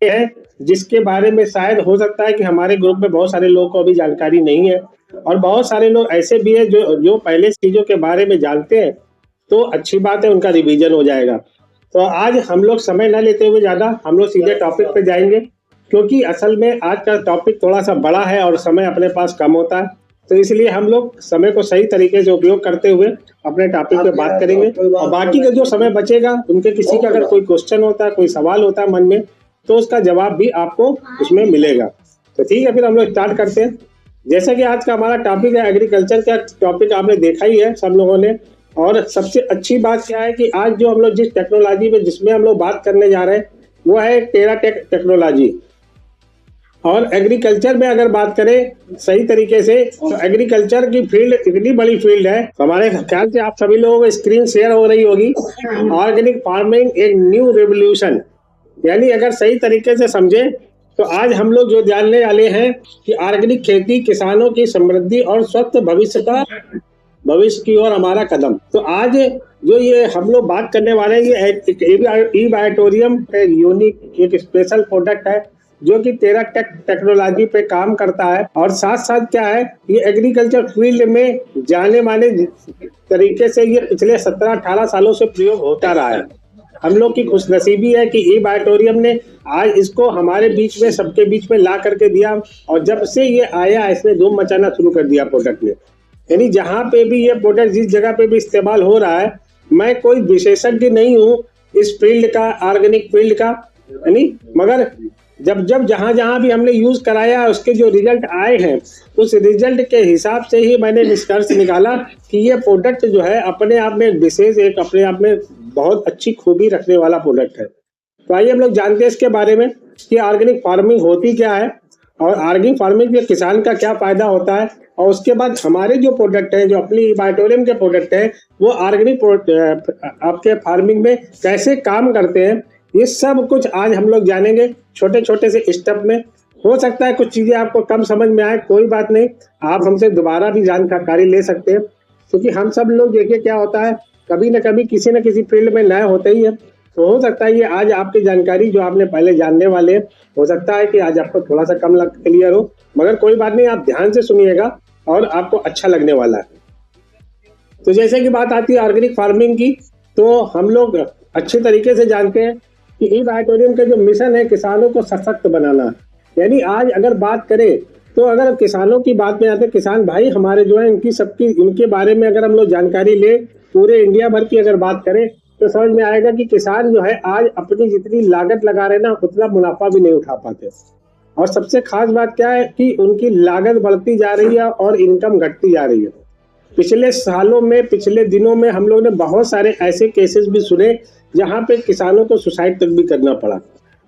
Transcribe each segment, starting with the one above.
हैं जिसके बारे में शायद हो सकता है कि हमारे ग्रुप में बहुत सारे लोगों को अभी जानकारी नहीं है, और बहुत सारे लोग ऐसे भी हैं जो जो पहले चीज़ों के बारे में जानते हैं, तो अच्छी बात है, उनका रिवीजन हो जाएगा। तो आज हम लोग समय ना लेते हुए ज़्यादा हम लोग सीधे टॉपिक पे जाएंगे, क्योंकि असल में आज का टॉपिक थोड़ा सा बड़ा है और समय अपने पास कम होता है, तो इसलिए हम लोग समय को सही तरीके से उपयोग करते हुए अपने टॉपिक पे बात करेंगे। और बाकी का जो समय बचेगा, उनके किसी का अगर कोई क्वेश्चन होता है, कोई सवाल होता है मन में, तो उसका जवाब भी आपको उसमें मिलेगा। तो ठीक है, फिर हम लोग स्टार्ट करते हैं। जैसा कि आज का हमारा टॉपिक है एग्रीकल्चर का टॉपिक, आपने देखा ही है सब लोगों ने। और सबसे अच्छी बात क्या है कि आज जो हम लोग जिस टेक्नोलॉजी में जिसमें हम लोग बात करने जा रहे हैं वो है टेराटेक टेक्नोलॉजी। और एग्रीकल्चर में अगर बात करें सही तरीके से, तो एग्रीकल्चर की फील्ड इतनी बड़ी फील्ड है, हमारे ख्याल से आप सभी लोगों को स्क्रीन शेयर हो रही होगी। ऑर्गेनिक फार्मिंग एक न्यू रेवोल्यूशन, यानी अगर सही तरीके से समझे तो आज हम लोग जो जानने वाले हैं कि ऑर्गेनिक खेती किसानों की समृद्धि और स्वस्थ भविष्य की ओर हमारा कदम। तो आज जो ये हम लोग बात करने वाले हैं, ये एक ई बायोटोरियम यूनिक एक स्पेशल प्रोडक्ट है जो कि टेराटेक टेक्नोलॉजी पे काम करता है। और साथ साथ क्या है, ये एग्रीकल्चर फील्ड में जाने माने तरीके से ये पिछले 17-18 सालों से प्रयोग होता रहा है। हम लोग की खुशनसीबी है कि ई बायोटोरियम ने आज इसको हमारे बीच में, सबके बीच में ला करके दिया, और जब से ये आया इसने धूम मचाना शुरू कर दिया प्रोडक्ट ने। यानी जहाँ पे भी ये प्रोडक्ट जिस जगह पे भी इस्तेमाल हो रहा है, मैं कोई विशेषज्ञ नहीं हूँ इस फील्ड का, ऑर्गेनिक फील्ड का, यानी मगर जब जहाँ भी हमने यूज कराया उसके जो रिजल्ट आए हैं, उस रिजल्ट के हिसाब से ही मैंने निष्कर्ष निकाला कि ये प्रोडक्ट जो है अपने आप में विशेष, एक अपने आप में बहुत अच्छी खूबी रखने वाला प्रोडक्ट है। तो आइए हम लोग जानते हैं इसके बारे में कि ऑर्गेनिक फार्मिंग होती क्या है, और ऑर्गेनिक फार्मिंग में किसान का क्या फायदा होता है, और उसके बाद हमारे जो प्रोडक्ट हैं, जो अपनी बायोटोरियम के प्रोडक्ट हैं, वो ऑर्गेनिक आपके फार्मिंग में कैसे काम करते हैं, ये सब कुछ आज हम लोग जानेंगे छोटे छोटे से स्टेप में। हो सकता है कुछ चीजें आपको कम समझ में आए, कोई बात नहीं, आप हमसे दोबारा भी जानकारी ले सकते हैं, क्योंकि हम सब लोग देखिए क्या होता है, कभी न कभी किसी न किसी फील्ड में नए होते ही है। तो हो सकता है ये आज आपकी जानकारी जो आपने पहले जानने वाले, हो सकता है कि आज आपको थोड़ा सा कम क्लियर हो, मगर कोई बात नहीं, आप ध्यान से सुनिएगा और आपको अच्छा लगने वाला है। तो जैसे कि बात आती है ऑर्गेनिक फार्मिंग की, तो हम लोग अच्छे तरीके से जानते हैं कि ई बायोटोरियम का जो मिशन है किसानों को सशक्त बनाना। यानी आज अगर बात करें तो अगर किसानों की बात में आते हैं, किसान भाई हमारे जो है इनके बारे में अगर हम लोग जानकारी ले, पूरे इंडिया भर की अगर बात करें, तो समझ में आएगा कि किसान जो है आज अपनी जितनी लागत लगा रहे ना, उतना मुनाफा भी नहीं उठा पाते। और सबसे खास बात क्या है कि उनकी लागत बढ़ती जा रही है और इनकम घटती जा रही है। पिछले सालों में, पिछले दिनों में हम लोग ने बहुत सारे ऐसे केसेस भी सुने जहां पे किसानों को सुसाइड तक भी करना पड़ा,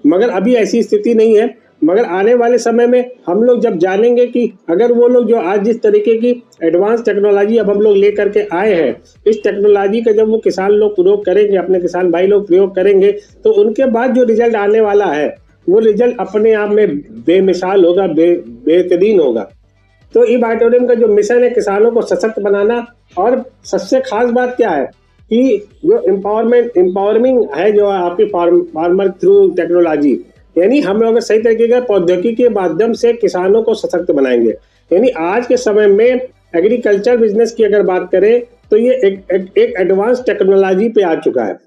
मगर अभी ऐसी स्थिति नहीं है। मगर आने वाले समय में हम लोग जब जानेंगे कि अगर वो लोग जो आज जिस तरीके की एडवांस टेक्नोलॉजी अब हम लोग लेकर के आए हैं, इस टेक्नोलॉजी का जब वो किसान लोग प्रयोग करेंगे, अपने किसान भाई लोग प्रयोग करेंगे, तो उनके बाद जो रिजल्ट आने वाला है वो रिजल्ट अपने आप में बेमिसाल होगा, बेहतरीन होगा। तो ई बायोटोरियम का जो मिशन है किसानों को सशक्त बनाना, और सबसे खास बात क्या है कि जो एम्पावरमेंट है जो आपकी फार्मर थ्रू टेक्नोलॉजी, यानी हम लोग सही तरीके का प्रौद्योगिकी के माध्यम से किसानों को सशक्त बनाएंगे। यानी आज के समय में एग्रीकल्चर बिजनेस की अगर बात करें तो ये एक एडवांस टेक्नोलॉजी पे आ चुका है।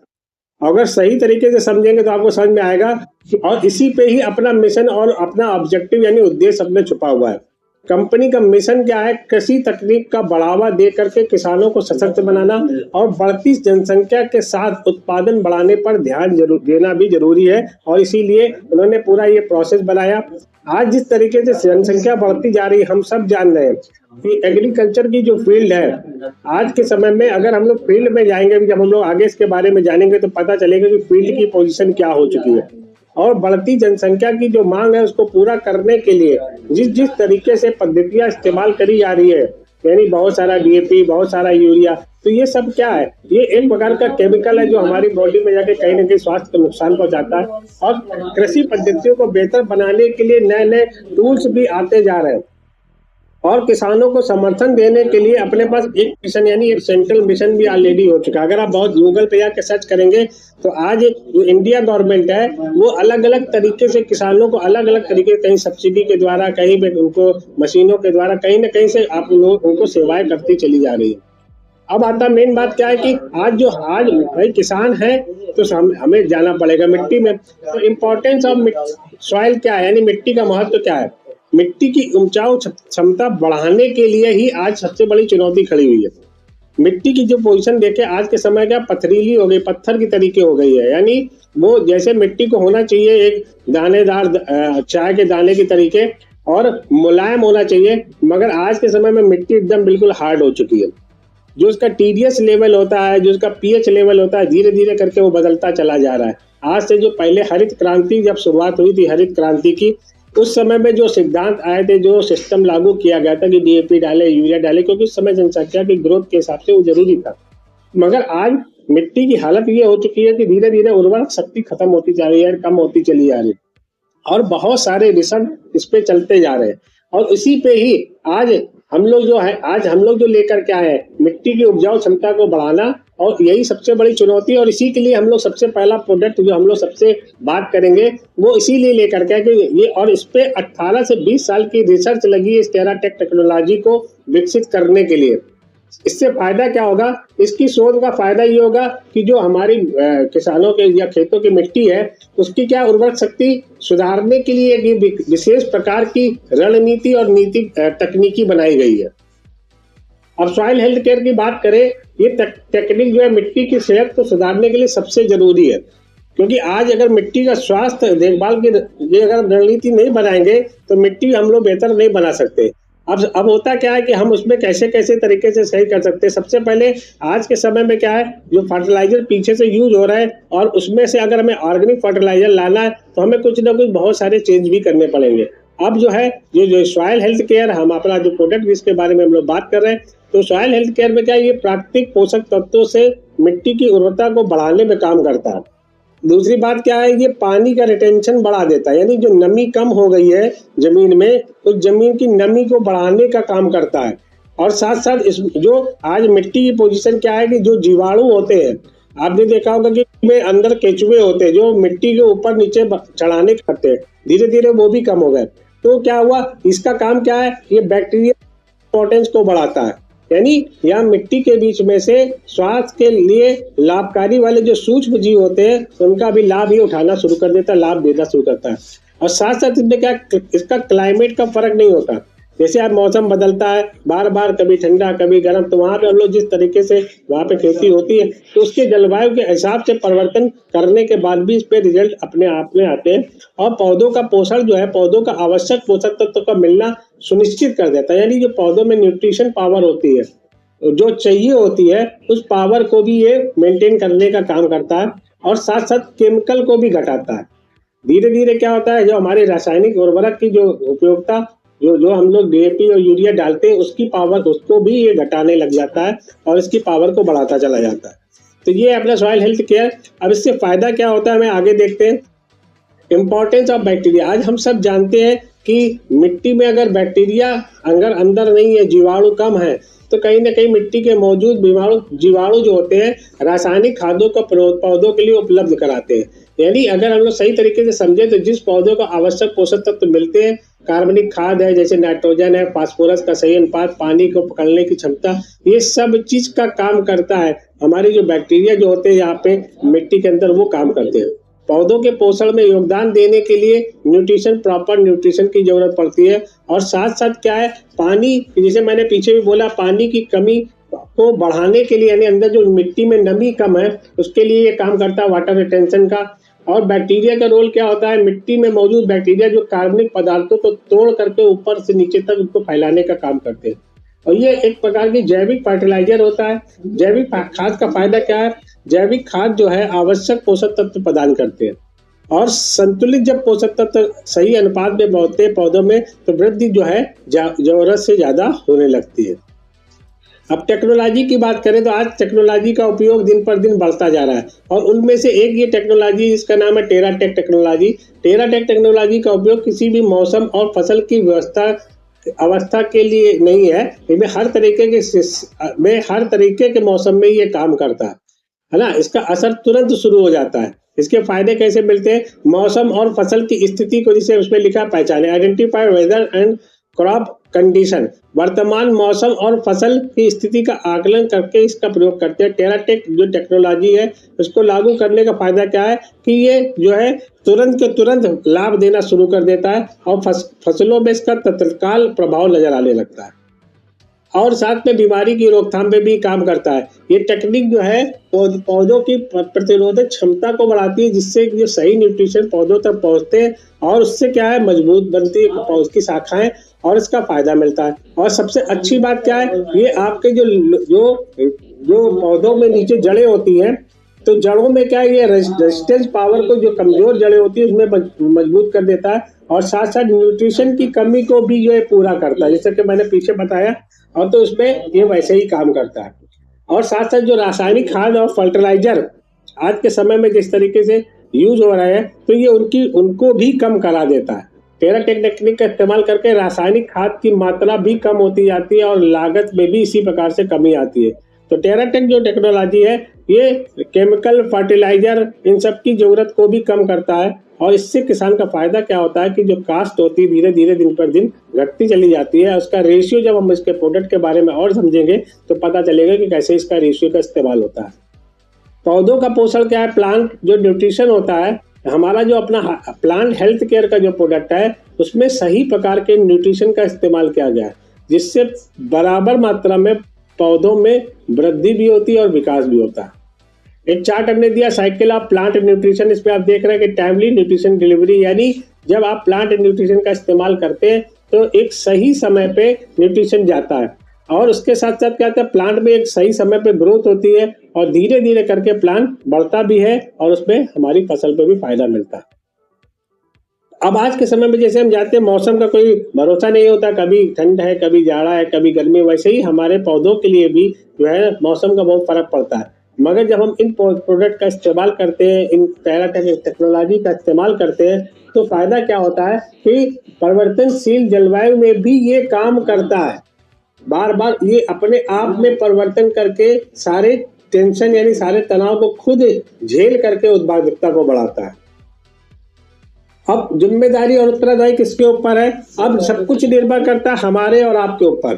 अगर सही तरीके से समझेंगे तो आपको समझ में आएगा कि और इसी पे ही अपना मिशन और अपना ऑब्जेक्टिव यानी उद्देश्य अपने छुपा हुआ है। कंपनी का मिशन क्या है, कृषि तकनीक का बढ़ावा दे करके किसानों को सशक्त बनाना और बढ़ती जनसंख्या के साथ उत्पादन बढ़ाने पर ध्यान देना भी जरूरी है, और इसीलिए उन्होंने पूरा ये प्रोसेस बनाया। आज जिस तरीके से जनसंख्या बढ़ती जा रही है, हम सब जान रहे हैं कि एग्रीकल्चर की जो फील्ड है आज के समय में, अगर हम लोग फील्ड में जाएंगे, जब हम लोग आगे इसके बारे में जानेंगे तो पता चलेगा कि फील्ड की पोजीशन क्या हो चुकी है, और बढ़ती जनसंख्या की जो मांग है उसको पूरा करने के लिए जिस तरीके से पद्धतियां इस्तेमाल करी जा रही है, यानी बहुत सारा डीएपी, बहुत सारा यूरिया, तो ये सब क्या है, ये एक प्रकार का केमिकल है जो हमारी बॉडी में जाके कहीं न कहीं स्वास्थ्य को नुकसान पहुंचाता है। और कृषि पद्धतियों को बेहतर बनाने के लिए नए नए टूल्स भी आते जा रहे हैं, और किसानों को समर्थन देने के लिए अपने पास एक मिशन यानी एक सेंट्रल मिशन भी ऑलरेडी हो चुका है। अगर आप बहुत गूगल पे जाके सर्च करेंगे तो आज जो इंडिया गवर्नमेंट है वो अलग अलग तरीके से किसानों को अलग अलग तरीके, कहीं सब्सिडी के द्वारा, कहीं पे उनको मशीनों के द्वारा, कहीं ना कहीं से आप लोग उनको सेवाएं करती चली जा रही है। अब आता मेन बात क्या है कि आज भाई किसान है तो हमें जाना पड़ेगा मिट्टी में। तो इम्पोर्टेंस ऑफ सॉइल क्या है, यानी मिट्टी का महत्व क्या है। मिट्टी की उपजाऊ क्षमता बढ़ाने के लिए ही आज सबसे बड़ी चुनौती खड़ी हुई है। मिट्टी की जो पोजीशन देखे आज के समय क्या पथरीली हो गई, पत्थर की तरीके हो गई है, यानी वो जैसे मिट्टी को होना चाहिए एक दानेदार चाय के दाने की तरीके और मुलायम होना चाहिए, मगर आज के समय में मिट्टी एकदम बिल्कुल हार्ड हो चुकी है। जो उसका टीडीएस लेवल होता है, जो उसका पीएच लेवल होता है, धीरे धीरे करके वो बदलता चला जा रहा है। आज से जो पहले हरित क्रांति जब शुरुआत हुई थी हरित क्रांति की, उस समय में जो सिद्धांत आए थे, जो सिस्टम लागू किया गया था कि डीएपी डाले, यूरिया डाले, क्योंकि उस समय जनसंख्या की ग्रोथ के हिसाब से वो जरूरी था। मगर आज मिट्टी की हालत ये हो चुकी है कि धीरे धीरे उर्वरक शक्ति खत्म होती जा रही है, कम होती चली जा रही है, और बहुत सारे रिसर्च इस पे चलते जा रहे हैं। और इसी पे ही आज हम लोग जो लेकर के आए हैं मिट्टी की उपजाऊ क्षमता को बढ़ाना, और यही सबसे बड़ी चुनौती। और इसी के लिए हम लोग सबसे पहला प्रोडक्ट जो हम लोग सबसे बात करेंगे वो इसीलिए लेकर के कि ये, और इस पे 18 से 20 साल की रिसर्च लगी है इस टेराटेक टेक्नोलॉजी को विकसित करने के लिए। इससे फायदा क्या होगा, इसकी शोध का फायदा ये होगा कि जो हमारी किसानों के या खेतों की मिट्टी है उसकी क्या उर्वरक शक्ति सुधारने के लिए एक विशेष प्रकार की रणनीति और नीति तकनीकी बनाई गई है। अब सॉइल हेल्थ केयर की बात करें, ये टेक्निक जो है मिट्टी की सेहत को सुधारने के लिए सबसे जरूरी है, क्योंकि आज अगर मिट्टी का स्वास्थ्य देखभाल की ये अगर रणनीति नहीं बनाएंगे तो मिट्टी हम लोग बेहतर नहीं बना सकते। अब होता क्या है कि हम उसमें कैसे कैसे तरीके से सही कर सकते हैं। सबसे पहले आज के समय में क्या है, जो फर्टिलाइजर पीछे से यूज हो रहा है और उसमें से अगर हमें ऑर्गेनिक फर्टिलाइजर लाना है तो हमें कुछ ना कुछ बहुत सारे चेंज भी करने पड़ेंगे। अब जो है जो सॉइल हेल्थ केयर, हम अपना जो प्रोडक्ट जिसके बारे में हम लोग बात कर रहे हैं, तो सॉइल हेल्थ केयर में क्या है, ये प्राकृतिक पोषक तत्वों से मिट्टी की उर्वरता को बढ़ाने में काम करता है। दूसरी बात क्या है, ये पानी का रिटेंशन बढ़ा देता है, यानी जो नमी कम हो गई है जमीन में, उस जमीन की नमी को बढ़ाने का काम करता है। और साथ साथ इस जो आज मिट्टी की पोजीशन क्या है कि जो जीवाणु होते हैं, आपने देखा होगा कि में अंदर केचुए होते हैं जो मिट्टी के ऊपर नीचे चढ़ाने करते हैं, धीरे धीरे वो भी कम हो गए। तो क्या हुआ, इसका काम क्या है, ये बैक्टीरिया इंपॉर्टेंस को बढ़ाता है, यानी यहाँ मिट्टी के बीच में से स्वास्थ्य के लिए लाभकारी वाले जो सूक्ष्म जीव होते हैं उनका भी लाभ ही उठाना शुरू कर देता है, लाभ देना शुरू करता है। और साथ साथ इसमें क्या, इसका क्लाइमेट का फर्क नहीं होता। जैसे अब मौसम बदलता है बार बार, कभी ठंडा कभी गर्म, तो वहाँ पे हम लोग जिस तरीके से वहाँ पे खेती होती है तो उसके जलवायु के हिसाब से परिवर्तन करने के बाद भी इस पे रिजल्ट अपने आप में आते हैं। और पौधों का पोषण जो है, पौधों का आवश्यक पोषक तत्व का मिलना सुनिश्चित कर देता है, यानी जो पौधों में न्यूट्रिशन पावर होती है जो चाहिए होती है, उस पावर को भी ये मेंटेन करने का काम करता है। और साथ साथ केमिकल को भी घटाता है। धीरे धीरे क्या होता है, जो हमारे रासायनिक उर्वरक की जो उपयोगिता जो हम लोग डीएपी और यूरिया डालते हैं उसकी पावर, उसको भी ये घटाने लग जाता है और इसकी पावर को बढ़ाता चला जाता है। तो ये अपना सॉइल हेल्थ केयर। अब इससे फायदा क्या होता है हमें आगे देखते हैं। इंपॉर्टेंस ऑफ बैक्टीरिया, आज हम सब जानते हैं कि मिट्टी में अगर बैक्टीरिया अगर अंदर नहीं है, जीवाणु कम है, तो कहीं ना कहीं मिट्टी के मौजूद जीवाणु जो होते हैं रासायनिक खादों का पौधों के लिए उपलब्ध कराते हैं। यानी अगर हम लोग सही तरीके से समझे तो जिस पौधों को आवश्यक पोषक तत्व मिलते हैं, कार्बनिक खाद है, जैसे नाइट्रोजन है, फास्फोरस का सही अनुपात, पानी को पकड़ने की क्षमता, ये सब चीज का काम करता है। हमारे जो बैक्टीरिया जो होते हैं यहाँ पे मिट्टी के अंदर, वो काम करते हैं। पौधों के पोषण में योगदान देने के लिए न्यूट्रिशन, प्रॉपर न्यूट्रिशन की जरूरत पड़ती है। और साथ साथ क्या है, पानी, जैसे मैंने पीछे भी बोला, पानी की कमी को बढ़ाने के लिए, यानी अंदर जो मिट्टी में नमी कम है उसके लिए ये काम करता है वाटर रिटेंशन का। और बैक्टीरिया का रोल क्या होता है, मिट्टी में मौजूद बैक्टीरिया जो कार्बनिक पदार्थों को तोड़ करके ऊपर से नीचे तक उनको फैलाने का काम करते हैं। और ये एक प्रकार की जैविक फर्टिलाइजर होता है। जैविक खाद का फायदा क्या है, जैविक खाद जो है आवश्यक पोषक तत्व प्रदान करते हैं, और संतुलित जब पोषक तत्व सही अनुपात में बढ़ते हैं पौधों में, तो वृद्धि जो है जरूरत से ज्यादा होने लगती है। अब टेक्नोलॉजी की बात करें तो आज टेक्नोलॉजी का उपयोग दिन पर दिन बढ़ता जा रहा है, और उनमें से एक ये टेक्नोलॉजी जिसका नाम है टेराटेक टेक्नोलॉजी। टेराटेक टेक्नोलॉजी का उपयोग किसी भी मौसम और फसल की व्यवस्था अवस्था के लिए नहीं है, इसमें हर तरीके के मौसम में ये काम करता है ना। इसका असर तुरंत शुरू हो जाता है। इसके फायदे कैसे मिलते हैं? मौसम और फसल की स्थिति को, जिसे उसमें लिखा, पहचाने। Identify whether and crop condition, वर्तमान मौसम और फसल की स्थिति का आकलन करके इसका प्रयोग करते हैं। टेराटेक जो टेक्नोलॉजी है, उसको लागू करने का फायदा क्या है कि ये जो है तुरंत के तुरंत लाभ देना शुरू कर देता है और फसलों में इसका तत्काल प्रभाव नजर आने लगता है और साथ में बीमारी की रोकथाम में भी काम करता है। ये टेक्निक जो है पौधों की प्रतिरोधक क्षमता को बढ़ाती है, जिससे जो सही न्यूट्रिशन पौधों तक पहुंचते हैं और उससे क्या है, मजबूत बनती है पौध की शाखाएं और इसका फायदा मिलता है। और सबसे अच्छी बात क्या है, ये आपके जो पौधों में नीचे जड़ें होती हैं, तो जड़ों में क्या है, ये रेजिस्टेंस पावर को, जो कमजोर जड़ें होती है उसमें मजबूत कर देता है और साथ साथ न्यूट्रिशन की कमी को भी जो है पूरा करता है, जैसे कि मैंने पीछे बताया। और तो इसमें ये वैसे ही काम करता है। और साथ साथ जो रासायनिक खाद और फर्टिलाइजर आज के समय में जिस तरीके से यूज हो रहे हैं, तो ये उनको भी कम करा देता है। टेराटेक टेक्निक का इस्तेमाल करके रासायनिक खाद की मात्रा भी कम होती जाती है और लागत में भी इसी प्रकार से कमी आती है। तो टेराटेक जो टेक्नोलॉजी है, ये केमिकल फर्टिलाइजर इन सब की जरूरत को भी कम करता है और इससे किसान का फायदा क्या होता है कि जो कास्ट होती है धीरे धीरे दिन पर दिन घटती चली जाती है। उसका रेशियो, जब हम इसके प्रोडक्ट के बारे में और समझेंगे तो पता चलेगा कि कैसे इसका रेशियो का इस्तेमाल होता है। पौधों का पोषण क्या है? प्लांट जो न्यूट्रिशन होता है, हमारा जो अपना प्लांट हेल्थ केयर का जो प्रोडक्ट है, उसमें सही प्रकार के न्यूट्रिशन का इस्तेमाल किया गया है, जिससे बराबर मात्रा में पौधों में वृद्धि भी होती है और विकास भी होता है। एक चार्ट हमने दिया, साइकिल ऑफ प्लांट न्यूट्रिशन। इस पे आप देख रहे हैं कि टाइमली न्यूट्रिशन डिलीवरी, यानी जब आप प्लांट न्यूट्रिशन का इस्तेमाल करते हैं तो एक सही समय पे न्यूट्रिशन जाता है और उसके साथ साथ क्या होता है, प्लांट में एक सही समय पे ग्रोथ होती है और धीरे धीरे करके प्लांट बढ़ता भी है और उसमें हमारी फसल पे भी फायदा मिलता है। अब आज के समय में जैसे हम जानते हैं, मौसम का कोई भरोसा नहीं होता, कभी ठंड है, कभी जाड़ा है, कभी गर्मी, वैसे ही हमारे पौधों के लिए भी जो है मौसम का बहुत फर्क पड़ता है। मगर जब हम इन प्रोडक्ट का इस्तेमाल करते हैं, इन टेराटेक टेक्नोलॉजी का इस्तेमाल करते हैं, तो फायदा क्या होता है कि परिवर्तनशील जलवायु में भी ये काम करता है। बार बार ये अपने आप में परिवर्तन करके सारे टेंशन यानी सारे तनाव को खुद झेल करके उत्पादकता को बढ़ाता है। अब जिम्मेदारी और उत्तरदायी किसके ऊपर है? अब सब कुछ निर्भर करता है हमारे और आपके ऊपर।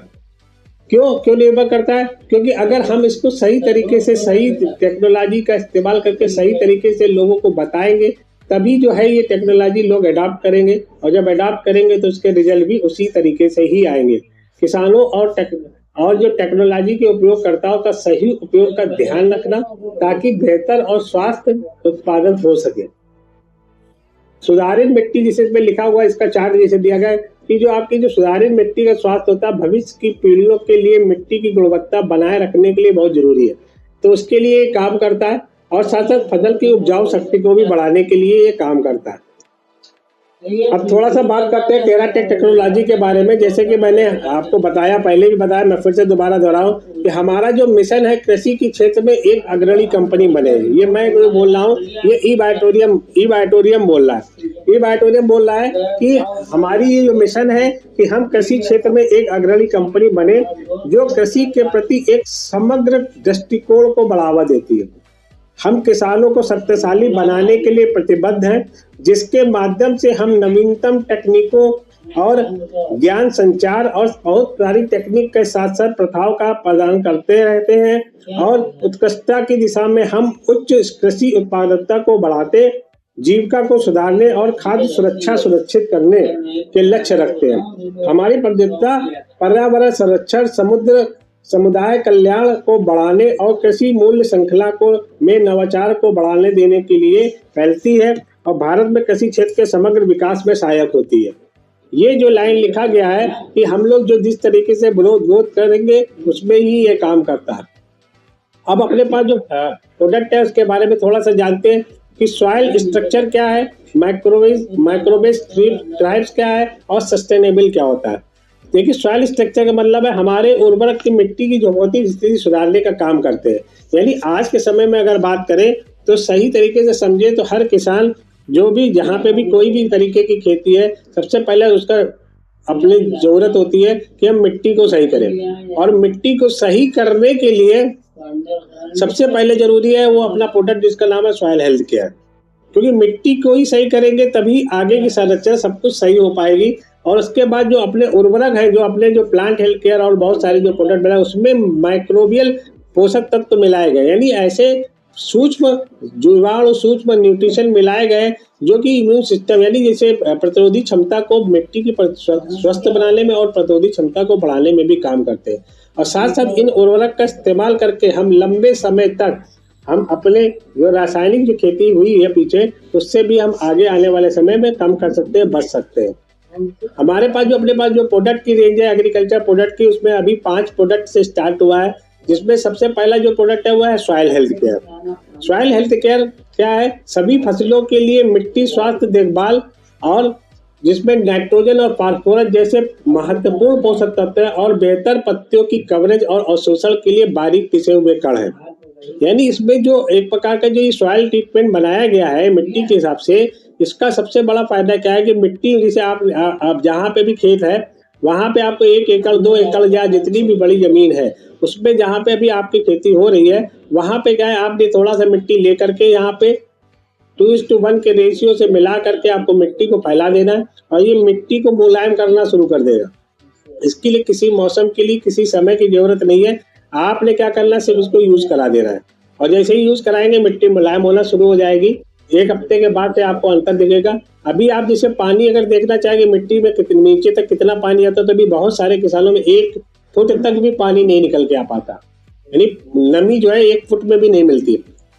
क्यों निर्भर करता है? क्योंकि अगर हम इसको सही तरीके से, सही टेक्नोलॉजी का इस्तेमाल करके सही तरीके से लोगों को बताएंगे, तभी जो है ये टेक्नोलॉजी लोग अडॉप्ट करेंगे और जब अडॉप्ट करेंगे तो उसके रिजल्ट भी उसी तरीके से ही आएंगे। किसानों और जो टेक्नोलॉजी के उपयोगकर्ताओं का सही उपयोग का ध्यान रखना, ताकि बेहतर और स्वास्थ्य उत्पादन हो सके। सुधारित मिट्टी, जिसे इसमें लिखा हुआ है, इसका चार्ट जैसे दिया गया है कि जो आपकी जो सुधारित मिट्टी का स्वास्थ्य होता है, भविष्य की पीढ़ियों के लिए मिट्टी की गुणवत्ता बनाए रखने के लिए बहुत जरूरी है, तो उसके लिए ये काम करता है और साथ साथ फसल की उपजाऊ शक्ति को भी बढ़ाने के लिए ये काम करता है। अब थोड़ा सा बात करते हैं टेराटेक टेक्नोलॉजी के बारे में। जैसे कि मैंने आपको बताया, पहले भी बताया, मैं फिर से दोबारा दोहराऊं कि हमारा जो मिशन है कृषि के क्षेत्र में एक अग्रणी कंपनी बने। ये मैं बोल रहा हूँ, ये ई बायोटोरियम बोल रहा है। ई बायोटोरियम बोल रहा है कि हमारी ये जो मिशन है कि हम कृषि क्षेत्र में एक अग्रणी कंपनी बने जो कृषि के प्रति एक समग्र दृष्टिकोण को बढ़ावा देती है। हम किसानों को शक्तिशाली बनाने के लिए प्रतिबद्ध हैं, जिसके माध्यम से हम नवीनतम तकनीकों और ज्ञान संचार और बहुत सारी टेक्निक के साथ साथ प्रथाओं का प्रदान करते रहते हैं और उत्कृष्टता की दिशा में हम उच्च कृषि उत्पादकता को बढ़ाते, जीविका को सुधारने और खाद्य सुरक्षा सुनिश्चित करने के लक्ष्य रखते हैं। हमारी प्रतिबद्धता पर्यावरण संरक्षण, समुदाय कल्याण को बढ़ाने और कृषि मूल्य श्रृंखला को में नवाचार को बढ़ाने देने के लिए फैलती है और भारत में कृषि क्षेत्र के समग्र विकास में सहायक होती है। ये जो लाइन लिखा गया है कि हम लोग जो जिस तरीके से ग्रोथ करेंगे उसमें ही ये काम करता है। अब अपने पास जो प्रोडक्ट है उसके बारे में थोड़ा सा जानते हैं कि सॉइल स्ट्रक्चर क्या है, माइक्रोबेस ट्राइब्स क्या है और सस्टेनेबल क्या होता है। देखिए, सॉइल स्ट्रक्चर का मतलब है हमारे उर्वरक की मिट्टी की जो भौतिक स्थिति सुधारने का काम करते हैं। यानी आज के समय में अगर बात करें तो सही तरीके से समझे तो हर किसान जो भी जहाँ पे भी कोई भी तरीके की खेती है, सबसे पहले उसका अपनी जरूरत होती है कि हम मिट्टी को सही करें, और मिट्टी को सही करने के लिए सबसे पहले जरूरी है वो अपना प्रोडक्ट जिसका नाम है सॉइल हेल्थ केयर, क्योंकि मिट्टी को ही सही करेंगे तभी आगे की संरचना सब कुछ सही हो पाएगी। और उसके बाद जो अपने उर्वरक है, जो अपने जो प्लांट हेल्थ केयर और बहुत सारे जो प्रोडक्ट बनाए उसमें माइक्रोबियल पोषक तत्व मिलाए गए, यानी ऐसे सूक्ष्म जीवाणु सूक्ष्म न्यूट्रिशन मिलाए गए जो कि इम्यून सिस्टम यानी जैसे प्रतिरोधी क्षमता को मिट्टी की स्वस्थ बनाने में और प्रतिरोधी क्षमता को बढ़ाने में भी काम करते हैं। और साथ साथ इन उर्वरक का इस्तेमाल करके हम लंबे समय तक हम अपने जो रासायनिक जो खेती हुई है पीछे उससे भी हम आगे आने वाले समय में कम कर सकते हैं, बच सकते हैं। हमारे पास जो अपने पास जो प्रोडक्ट की रेंज है एग्रीकल्चर प्रोडक्ट की, उसमें अभी 5 प्रोडक्ट से स्टार्ट हुआ है, जिसमें सबसे पहला जो प्रोडक्ट है वो है soil health care. Soil health care क्या है? सभी फसलों के लिए मिट्टी स्वास्थ्य देखभाल और जिसमें नाइट्रोजन और फास्फोरस जैसे महत्वपूर्ण पोषक तत्व है और बेहतर पत्तियों की कवरेज और अवशोषण के लिए बारीक पिसे हुए कण है। यानी इसमें जो एक प्रकार का जो ये सॉइल ट्रीटमेंट बनाया गया है मिट्टी के हिसाब से, इसका सबसे बड़ा फायदा क्या है कि मिट्टी जैसे आप जहाँ पे भी खेत है वहां पे आपको 1 एकड़ 2 एकड़ या जितनी भी बड़ी जमीन है उसमें जहाँ पे भी आपकी खेती हो रही है वहां पे क्या है, आपने थोड़ा सा मिट्टी लेकर के यहाँ पे 2:1 के रेशियो से मिला करके आपको मिट्टी को फैला देना है और ये मिट्टी को मुलायम करना शुरू कर देगा। इसके लिए किसी मौसम के लिए किसी समय की जरूरत नहीं है, आपने क्या करना है सिर्फ इसको यूज करा देना है और जैसे ही यूज कराएंगे मिट्टी मुलायम होना शुरू हो जाएगी। 1 हफ्ते के बाद से आपको अंतर दिखेगा। अभी आप जैसे पानी अगर देखना चाहेंगे मिट्टी में नीचे तक कितना पानी आता है, तो अभी बहुत सारे किसानों में 1 फुट तक भी पानी नहीं निकल के आ पाता, यानी नमी जो है 1 फुट में भी नहीं मिलती।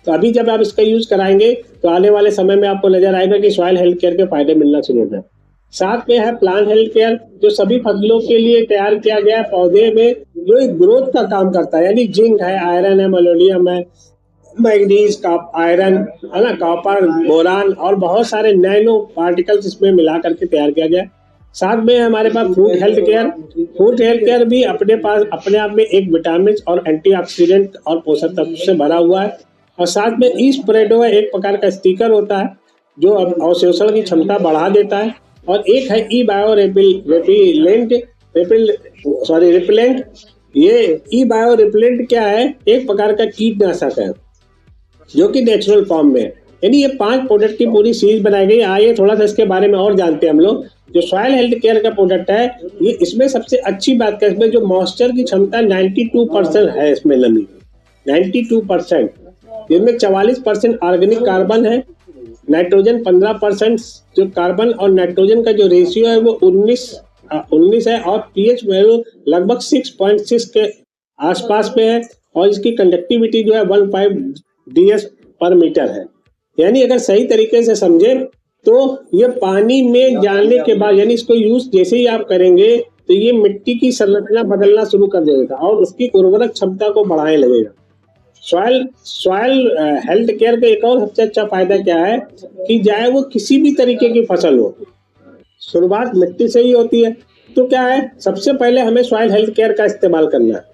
तो अभी जब आप इसका यूज कराएंगे तो आने वाले समय में आपको नजर आएगा कि सॉइल हेल्थ केयर के फायदे मिलना शुरू हो जाए। साथ में है प्लांट हेल्थ केयर जो सभी फसलों के लिए तैयार किया गया पौधे में जो एक ग्रोथ का काम करता है, यानी जिंक है, आयरन है, मोलिब्डेनम है, मैग्नीज, आयरन है ना, कॉपर, बोरान और बहुत सारे नैनो पार्टिकल्स इसमें मिला करके तैयार किया गया। साथ में हमारे पास fruit health care. Fruit health care भी अपने आप में एक विटामिन और एंटीऑक्सीडेंट और पोषक तत्व से भरा हुआ है। और साथ में ई स्प्रेडो एक प्रकार का स्टिकर होता है जो अवशोषण की क्षमता बढ़ा देता है। और एक है ई बायो रिपेलेंट। ये ई बायो रिपेलेंट क्या है? एक प्रकार का कीटनाशक है जो कि नेचुरल फॉर्म में है। यानी ये 5 प्रोडक्ट की पूरी सीरीज बनाई गई। आइए थोड़ा सा इसके बारे में और जानते हैं हम लोग। जो सॉइल हेल्थ केयर का प्रोडक्ट है ये इसमें सबसे अच्छी बात है इसमें जो मॉइस्चर की क्षमता 92% है, इसमें नमी 92%, जिसमें 44% ऑर्गेनिक कार्बन है, नाइट्रोजन 15%, जो कार्बन और नाइट्रोजन का जो रेशियो है वो 19 है और पीएच वैल्यू लगभग 6.6 के आसपास में है और इसकी कंडक्टिविटी जो है 15 DS पर मीटर है। यानी अगर सही तरीके से समझे तो ये पानी में जाने के बाद यानी इसको यूज जैसे ही आप करेंगे तो ये मिट्टी की संरचना बदलना शुरू कर देगा और उसकी उर्वरक क्षमता को बढ़ाने लगेगा। सॉइल हेल्थ केयर का एक और सबसे अच्छा फायदा क्या है कि चाहे वो किसी भी तरीके की फसल हो, शुरुआत मिट्टी से ही होती है। तो क्या है, सबसे पहले हमें सॉइल हेल्थ केयर का इस्तेमाल करना है।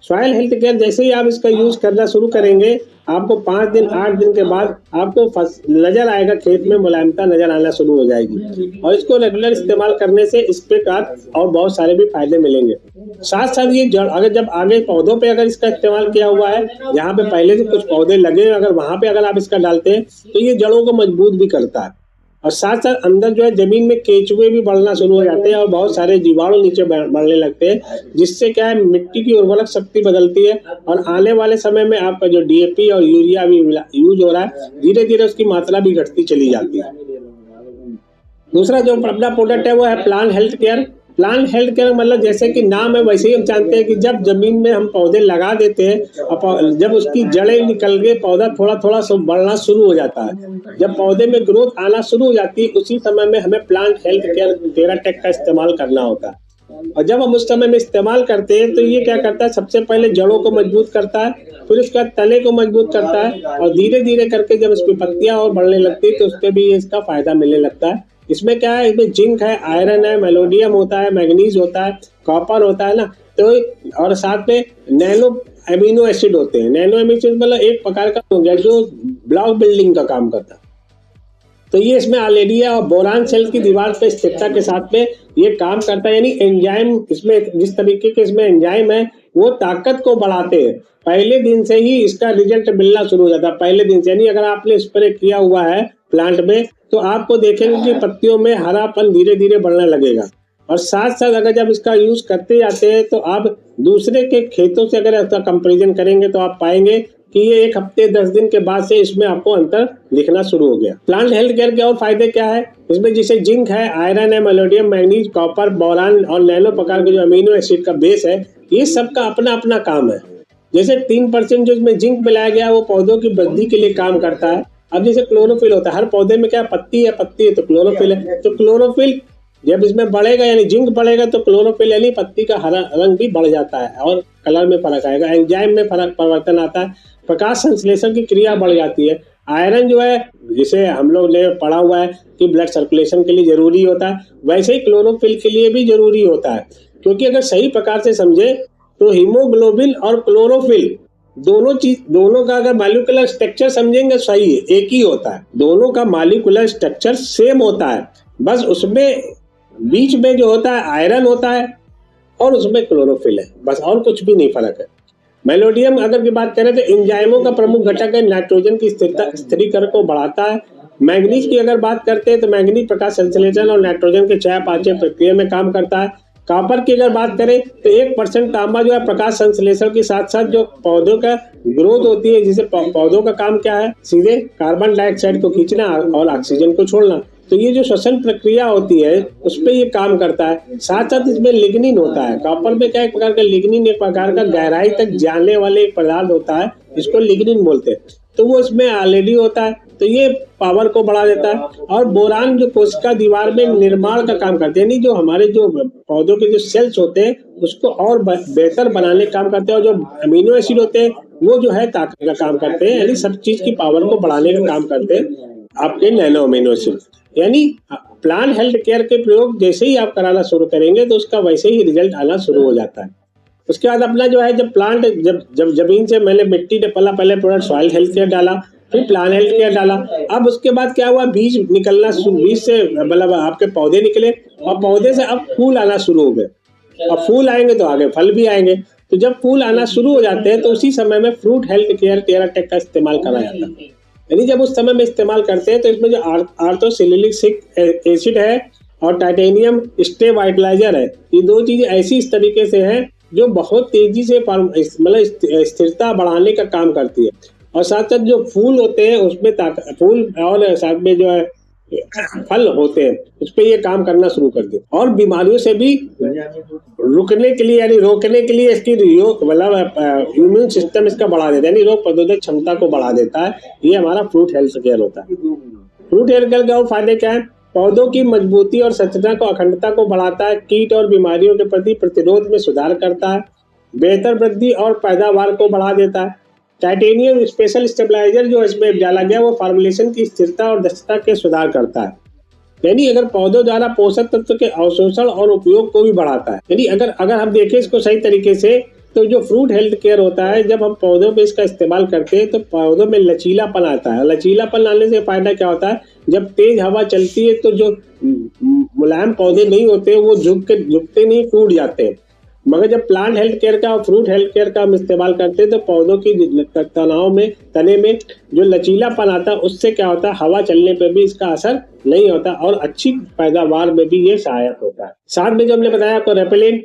सॉइल हेल्थ केयर जैसे ही आप इसका यूज करना शुरू करेंगे आपको 5 दिन 8 दिन के बाद आपको नजर आएगा, खेत में मुलायमता नजर आना शुरू हो जाएगी और इसको रेगुलर इस्तेमाल करने से इस पे और बहुत सारे भी फायदे मिलेंगे। साथ साथ ये जड़ अगर जब आगे पौधों पे अगर इसका इस्तेमाल किया हुआ है, जहाँ पे पहले से कुछ पौधे लगे अगर वहां पे अगर आप इसका डालते हैं तो ये जड़ों को मजबूत भी करता है। और साथ साथ अंदर जो है जमीन में केचुए भी बढ़ना शुरू हो जाते हैं और बहुत सारे जीवाणु नीचे बढ़ने लगते हैं, जिससे क्या है मिट्टी की उर्वरक शक्ति बदलती है और आने वाले समय में आपका जो डीएपी और यूरिया भी यूज हो रहा है धीरे धीरे उसकी मात्रा भी घटती चली जाती है। दूसरा जो अपना प्रोडक्ट है वो है plant health care. Plant health care मतलब जैसे कि नाम है वैसे ही हम जानते हैं कि जब जमीन में हम पौधे लगा देते हैं जब उसकी जड़ें निकल के पौधा थोड़ा थोड़ा बढ़ना शुरू हो जाता है, जब पौधे में ग्रोथ आना शुरू हो जाती है उसी समय में हमें प्लांट हेल्थ केयर टेराटेक का इस्तेमाल करना होता है। और जब हम उस समय में इस्तेमाल करते हैं तो ये क्या करता है, सबसे पहले जड़ों को मजबूत करता है, फिर उसके बाद तने को मजबूत करता है और धीरे धीरे करके जब इसकी पत्तियां और बढ़ने लगती है तो उस पर भी इसका फायदा मिलने लगता है। इसमें क्या है, इसमें जिंक है, आयरन है, मेलोडियम होता है, मैग्नीज होता है, कॉपर होता है ना, तो और साथ में नैनो एमिनो एसिड होते हैं। नैनो एमिनो एसिड मतलब एक प्रकार का हो गया जो ब्लॉक बिल्डिंग का काम करता है। तो ये इसमें ऑलरेडी है। और बोरान सेल की दीवार पे स्थिरता के साथ में ये काम करता है, यानी एंजाइम इसमें जिस तरीके के इसमें एंजाइम है वो ताकत को बढ़ाते हैं। पहले दिन से ही इसका रिजल्ट मिलना शुरू हो जाता है, पहले दिन से। यानी अगर आपने स्प्रे किया हुआ है प्लांट में तो आपको देखेंगे कि पत्तियों में हरापन धीरे धीरे बढ़ने लगेगा। और साथ साथ अगर जब इसका यूज करते जाते हैं तो आप दूसरे के खेतों से अगर इसका कंपेरिजन करेंगे तो आप पाएंगे कि ये 1 हफ्ते 10 दिन के बाद से इसमें आपको अंतर दिखना शुरू हो गया। प्लांट हेल्थ केयर के और फायदे क्या है इसमें, जैसे जिंक है, आयरन है, मैग्नीशियम, मैंगनीज, कॉपर, बोरान और नैनो प्रकार के जो अमीनो एसिड का बेस है, ये सबका अपना अपना काम है। जैसे 3% जो इसमें जिंक मिलाया गया वो पौधों की वृद्धि के लिए काम करता है। अब जैसे क्लोरोफिल होता है, हर पौधे में क्या पत्ती है तो क्लोरोफिल है, तो क्लोरोफिल जब इसमें बढ़ेगा यानी जिंक बढ़ेगा तो क्लोरोफिल यानी पत्ती का हरा रंग भी बढ़ जाता है और कलर में फर्क आएगा, एंजाइम में फर्क परिवर्तन आता है, प्रकाश संश्लेषण की क्रिया बढ़ जाती है। आयरन जो है जिसे हम लोग ने पढ़ा हुआ है कि ब्लड सर्कुलेशन के लिए जरूरी होता है, वैसे ही क्लोरोफिल के लिए भी जरूरी होता है। क्योंकि अगर सही प्रकार से समझे तो हीमोग्लोबिन और क्लोरोफिल दोनों का अगर मॉलिक्यूलर स्ट्रक्चर समझेंगे सही है, एक ही होता है, दोनों का मॉलिक्यूलर स्ट्रक्चर सेम होता है, बस उसमें बीच में जो होता है आयरन होता है और उसमें क्लोरोफिल है, बस और कुछ भी नहीं फर्क है। मेलोडियम अगर की बात करें तो एंजाइमों का प्रमुख घटक है, नाइट्रोजन की स्थिरीकरण को बढ़ाता है। मैंगनीज की अगर बात करते हैं तो मैंगनीज प्रकाश संश्लेषण और नाइट्रोजन के चयापचय प्रक्रिया में काम करता है। कॉपर की अगर बात करें तो 1% तांबा जो है प्रकाश संश्लेषण के साथ साथ जो पौधों का ग्रोथ होती है, जिसे पौधों का काम क्या है सीधे कार्बन डाइऑक्साइड को खींचना और ऑक्सीजन को छोड़ना, तो ये जो श्वसन प्रक्रिया होती है उस पर ये काम करता है। साथ साथ इसमें लिग्निन होता है, कॉपर में क्या एक प्रकार का लिग्निन, एक प्रकार का गहराई तक जाने वाले एक पदार्थ होता है जिसको लिग्निन बोलते हैं, तो वो इसमें ऑलरेडी होता है, तो ये पावर को बढ़ा देता है। और बोरान जो कोशिका दीवार में निर्माण का काम करते हैं, यानी जो हमारे जो पौधों के जो सेल्स होते हैं उसको और बेहतर बनाने का काम करते हैं, और जो अमीनो एसिड होते हैं वो जो है ताकत का काम करते हैं, यानी सब चीज की पावर को बढ़ाने का काम करते हैं आपके नैनो अमीनो एसिड। यानी प्लांट हेल्थ केयर के प्रयोग जैसे ही आप कराना शुरू करेंगे तो उसका वैसे ही रिजल्ट आना शुरू हो जाता है। उसके बाद अपना जो है जब प्लांट जब जमीन से मैंने मिट्टी ने पहले प्रोडक्ट सॉइल हेल्थ केयर डाला, फिर प्लांट हेल्थ केयर डाला, अब उसके बाद क्या हुआ बीज निकलना, बीज से मतलब आपके पौधे निकले और पौधे से अब फूल आना शुरू हो गए, और फूल आएंगे तो आगे फल भी आएंगे। तो जब फूल आना शुरू हो जाते हैं तो उसी समय में फ्रूट हेल्थ केयर टेराटेक का इस्तेमाल करा जाता है। यानी जब उस समय में इस्तेमाल करते हैं तो इसमें जो आर्थोसिलिसिक एसिड है और टाइटेनियम स्टेबिलाइजर है, ये दो चीजें ऐसी इस तरीके से हैं जो बहुत तेजी से मतलब स्थिरता बढ़ाने का काम करती है। और साथ साथ जो फूल होते हैं उसमें फूल और साथ में जो है फल होते हैं उस पर ये काम करना शुरू कर दे, और बीमारियों से भी रुकने के लिए यानी रोकने के लिए इसकी मतलब इम्यून सिस्टम इसका बढ़ा देता है, यानी रोग प्रतिरोधक क्षमता को बढ़ा देता है। ये हमारा फ्रूट हेल्थ केयर होता है। फ्रूट हेल्थ केयर का फायदे क्या है, पौधों की मजबूती और संरचना को अखंडता को बढ़ाता है, कीट और बीमारियों के प्रति प्रतिरोध में सुधार करता है, बेहतर वृद्धि और पैदावार को बढ़ा देता है। टाइटेनियम स्पेशल स्टेबलाइजर जो इसमें डाला गया वो फॉर्मुलेशन की स्थिरता और दक्षता के सुधार करता है, यानी अगर पौधों द्वारा पोषक तत्व के अवशोषण और उपयोग को भी बढ़ाता है। यानी अगर हम देखें इसको सही तरीके से तो जो फ्रूट हेल्थ केयर होता है जब हम पौधों पे इसका इस्तेमाल करते हैं तो पौधों में लचीलापन आता है। लचीलापन आने से फायदा क्या होता है, जब तेज हवा चलती है तो जो मुलायम पौधे नहीं होते वो झुकते नहीं, टूट जाते हैं। मगर जब प्लांट हेल्थ केयर का और फ्रूट हेल्थ केयर का हम इस्तेमाल करते हैं तो पौधों की तने में जो लचीलापन आता है उससे क्या होता है, हवा चलने पर भी इसका असर नहीं होता और अच्छी पैदावार में भी ये सहायक होता है। साथ में जो हमने बताया आपको रेपेलेंट,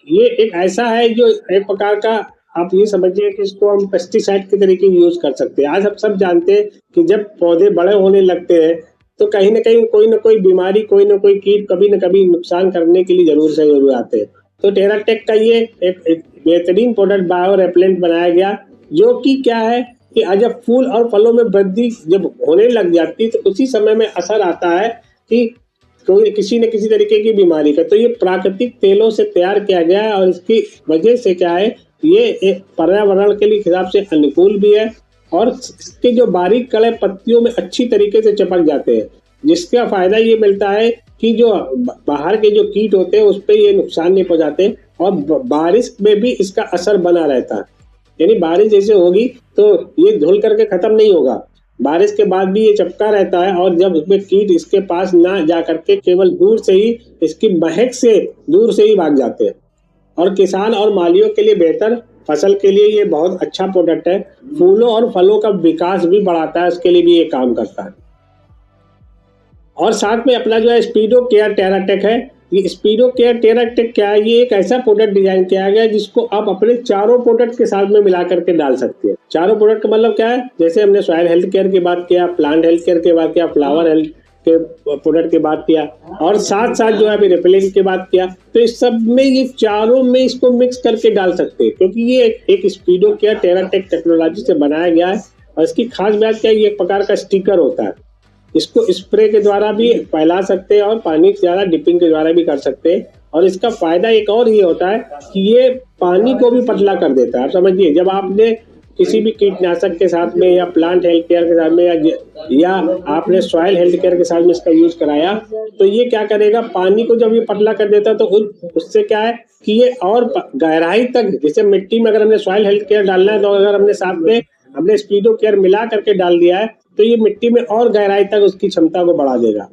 ये एक ऐसा है जो एक प्रकार का आप ये समझिए कि इसको हम पेस्टिसाइड के तरीके यूज कर सकते हैं। आज हम सब जानते हैं कि जब पौधे बड़े होने लगते हैं तो कहीं ना कहीं कोई ना कोई बीमारी, कोई ना कोई कीट कभी न कभी नुकसान करने के लिए जरूर आते हैं। तो टेराटेक का ये एक बेहतरीन प्रोडक्ट बायो रेपेलेंट बनाया गया, जो कि क्या है कि जब फूल और फलों में वृद्धि जब होने लग जाती तो उसी समय में असर आता है कि कोई किसी न किसी तरीके की बीमारी का। तो ये प्राकृतिक तेलों से तैयार किया गया है और इसकी वजह से क्या है, ये एक पर्यावरण के लिए हिसाब से अनुकूल भी है और इसके जो बारीक कड़े पत्तियों में अच्छी तरीके से चिपक जाते हैं, जिसका फायदा ये मिलता है कि जो बाहर के जो कीट होते हैं उस पर ये नुकसान नहीं पहुंचाते और बारिश में भी इसका असर बना रहता है। यानी बारिश जैसे होगी तो ये धुल करके खत्म नहीं होगा, बारिश के बाद भी ये चिपका रहता है और जब इसमें कीट इसके पास ना जा करके केवल दूर से ही इसकी महक से दूर से ही भाग जाते हैं। और किसान और मालियों के लिए बेहतर फसल के लिए ये बहुत अच्छा प्रोडक्ट है। फूलों और फलों का विकास भी बढ़ाता है, उसके लिए भी ये काम करता है। और साथ में अपना जो है स्पीडो केयर टेराटेक है। ये स्पीडो केयर टेराटेक क्या है, ये एक ऐसा प्रोडक्ट डिजाइन किया गया है जिसको आप अपने चारों प्रोडक्ट के साथ में मिला करके डाल सकते हैं। चारों प्रोडक्ट का मतलब क्या है, जैसे हमने सॉइल हेल्थ केयर की बात किया, प्लांट हेल्थ केयर की बात किया, फ्लावर हेल्थ के प्रोडक्ट की बात किया और साथ साथ जो है अभी रिपेलेंट की बात किया, तो इस सब में ये चारों में इसको मिक्स करके डाल सकते हैं, क्योंकि ये एक स्पीडो केयर टेराटेक टेक्नोलॉजी से बनाया गया है। और इसकी खास बात क्या है, ये एक प्रकार का स्टिकर होता है। इसको स्प्रे के द्वारा भी फैला सकते हैं और पानी के द्वारा डिपिंग के द्वारा भी कर सकते हैं। और इसका फायदा एक और ये होता है कि ये पानी को भी पतला कर देता है। आप समझिए, जब आपने किसी भी कीटनाशक के साथ में या प्लांट हेल्थ केयर के साथ में या आपने सॉइल हेल्थ केयर के साथ में इसका यूज कराया, तो ये क्या करेगा, पानी को जब ये पतला कर देता है तो उससे क्या है कि ये और गहराई तक, जैसे मिट्टी में अगर हमने सॉइल हेल्थ केयर डालना है तो अगर हमने साथ में हमने स्पीडो केयर मिला करके डाल दिया है तो ये मिट्टी में और गहराई तक उसकी क्षमता को बढ़ा देगा।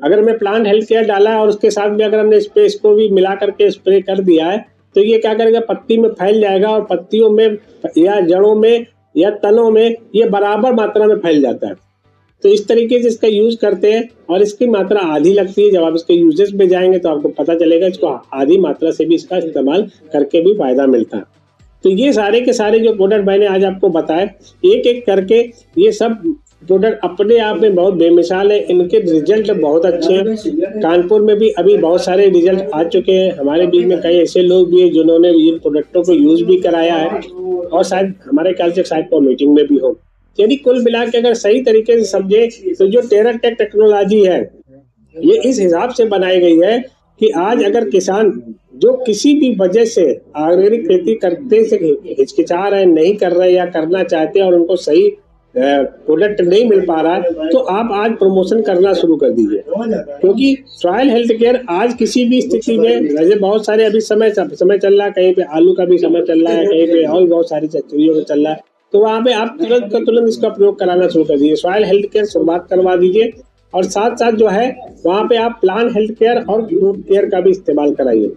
अगर हमने प्लांट हेल्थ केयर डाला है और उसके साथ में अगर हमने स्प्रे इसको भी मिला करके स्प्रे कर दिया है तो ये क्या करेगा, पत्ती में फैल जाएगा और पत्तियों में या जड़ों में या तनों में ये बराबर मात्रा में फैल जाता है। तो इस तरीके से इसका यूज करते हैं और इसकी मात्रा आधी लगती है। जब आप इसके यूजेस पे जाएंगे तो आपको पता चलेगा इसको आधी मात्रा से भी इसका इस्तेमाल करके भी फायदा मिलता है। तो ये सारे के सारे जो प्रोडक्ट मैंने आज आपको बताए, एक एक करके ये सब प्रोडक्ट अपने आप में बहुत बेमिसाल है। इनके रिजल्ट बहुत अच्छे हैं। कानपुर में भी अभी बहुत सारे रिजल्ट आ चुके हैं। हमारे बीच में कई ऐसे लोग भी हैं जिन्होंने इन प्रोडक्टों को यूज भी कराया है और शायद हमारे ख्याल से शायद को मीटिंग में भी हो। यदि कुल मिला के अगर सही तरीके से समझे तो जो टेराटेक टेक्नोलॉजी है ये इस हिसाब से बनाई गई है कि आज अगर किसान जो किसी भी वजह से ऑर्गेनिक खेती करते से हिचकिचा रहे, नहीं कर रहे या करना चाहते और उनको सही प्रोडक्ट नहीं मिल पा रहा है, तो आप आज प्रमोशन करना शुरू कर दीजिए। क्योंकि सॉइल हेल्थ केयर आज किसी भी स्थिति में, जैसे बहुत सारे अभी समय चल रहा है, कहीं पे आलू का भी समय चल रहा है, कहीं पे और बहुत सारी चीजों का चल रहा है, तो वहाँ पे आप तुरंत इसका प्रयोग कराना शुरू कर दीजिए। सॉइल हेल्थ केयर शुरुआत करवा दीजिए और साथ साथ जो है वहाँ पे आप प्लांट हेल्थ केयर और फ्रूट केयर का भी इस्तेमाल कराइए।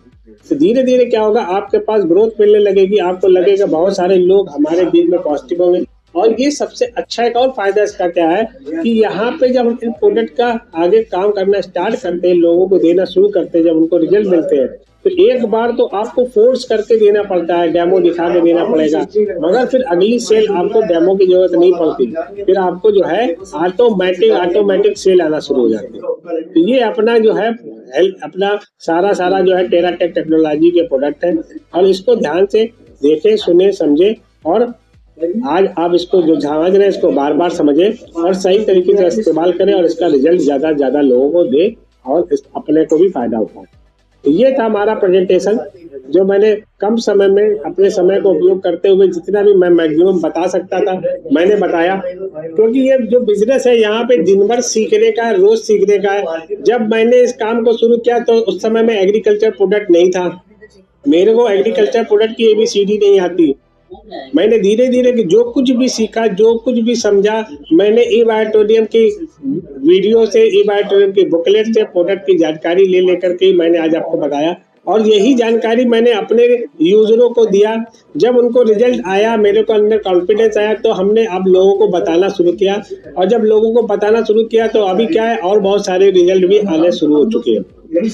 तो धीरे धीरे क्या होगा, आपके पास ग्रोथ मिलने लगेगी, आपको लगेगा बहुत सारे लोग हमारे बीच में पॉजिटिव होंगे। और ये सबसे अच्छा एक और फायदा इसका क्या है कि यहाँ पे जब हम इन प्रोडक्ट का आगे काम करना स्टार्ट करते हैं, लोगों को देना शुरू करते हैं, जब उनको रिजल्ट मिलते हैं तो एक बार तो आपको फोर्स करके देना पड़ता है, डेमो दिखा के देना पड़ेगा, मगर फिर अगली सेल आपको डेमो की जरूरत नहीं पड़ती। फिर आपको जो है ऑटोमेटिक सेल आना शुरू हो जाती है। तो ये अपना जो है अपना सारा जो है टेराटेक टेक्नोलॉजी के प्रोडक्ट है और इसको ध्यान से देखें, सुने, समझे और आज आप इसको जो समझ रहे हैं इसको बार बार समझें और सही तरीके से इस्तेमाल करें और इसका रिजल्ट ज्यादा लोगों को दे और अपने को भी फायदा उठाए। तो ये था हमारा प्रेजेंटेशन, जो मैंने कम समय में अपने समय को उपयोग करते हुए जितना भी मैं मैक्सिमम बता सकता था मैंने बताया। क्योंकि ये जो बिजनेस है यहाँ पे दिन भर सीखने का है, रोज सीखने का है। जब मैंने इस काम को शुरू किया तो उस समय में एग्रीकल्चर प्रोडक्ट नहीं था, मेरे को एग्रीकल्चर प्रोडक्ट की ABCD नहीं आती। मैंने धीरे धीरे जो कुछ भी सीखा, जो कुछ भी समझा, मैंने ई-बायोटोरियम की वीडियो से, ई-बायोटोरियम की बुकलेट से प्रोडक्ट की जानकारी ले लेकर के मैंने आज आपको बताया और यही जानकारी मैंने अपने यूजरों को दिया। जब उनको रिजल्ट आया, मेरे को अंदर कॉन्फिडेंस आया, तो हमने अब लोगों को बताना शुरू किया और जब लोगों को बताना शुरू किया तो अभी क्या है और बहुत सारे रिजल्ट भी आने शुरू हो चुके हैं।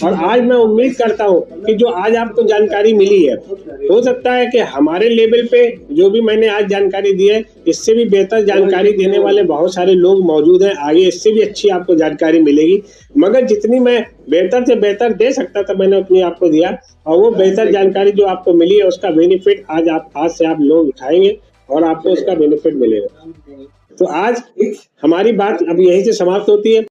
और आज मैं उम्मीद करता हूँ कि जो आज आपको जानकारी मिली है, हो सकता है कि हमारे लेवल पे जो भी मैंने आज जानकारी दी है इससे भी बेहतर जानकारी देने वाले बहुत सारे लोग मौजूद हैं। आगे इससे भी अच्छी आपको जानकारी मिलेगी, मगर जितनी मैं बेहतर से बेहतर दे सकता था मैंने उतनी आपको दिया और वो बेहतर जानकारी जो आपको मिली है उसका बेनिफिट आज से आप लोग उठाएंगे और आपको उसका बेनिफिट मिलेगा। तो आज हमारी बात अब यहीं से समाप्त होती है।